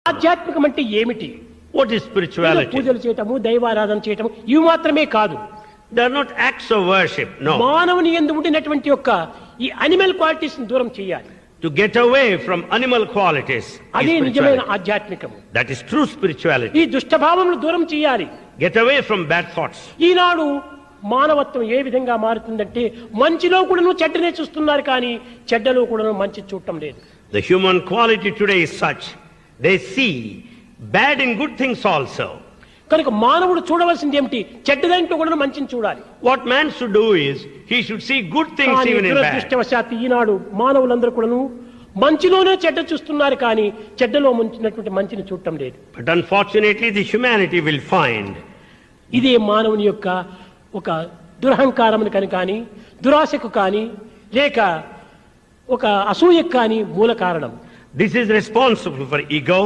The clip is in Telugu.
ఆధ్యాత్మికం అంటే ఏమిటి? What is spirituality? పూజలు చేయటము, దైవారాధన చేయటము ఇవి మాత్రమే కాదు. They are not acts of worship, no. మానవుని యందు ఉండినటువంటి యొక్క ఈ అనిమల్ క్వాలిటీస్ ని దూరం చేయాలి. To get away from animal qualities is అదే నిజమైన spirituality. ఆధ్యాత్మికము. That is true spirituality. ఈ దుష్ట భావములను దూరం చేయాలి. Get away from bad thoughts. ఈనాడు మానవత్వం ఏ విధంగా మారుతుందంటే మంచిలో కూడాను చెడ్డనే చూస్తున్నారు కానీ చెడ్డలో కూడాను మంచి చూడటం లేదు. The human quality today is such, they see bad in good things also. కనుక మానవుడు చూడవలసింది ఏమిటి? చెడ్డదాంట్లో కూడా మంచిని చూడాలి. What man should do is, he should see good things కానీ even in bad. దురదృష్టవశాత్తు ఈనాడు మానవులందరూ కూడాను మంచిలోనే చెడ్డ చూస్తున్నారు కానీ చెడ్డలో ముంచినటువంటి మంచిని చూడటం లేదు. But unfortunately, the humanity will find ఇదే మానవుని యొక్క ఒక దురహంకారమును కానీ దురాశకు కానీ లేక ఒక అసూయకు కానీ మూల కారణం. this is responsible for ego.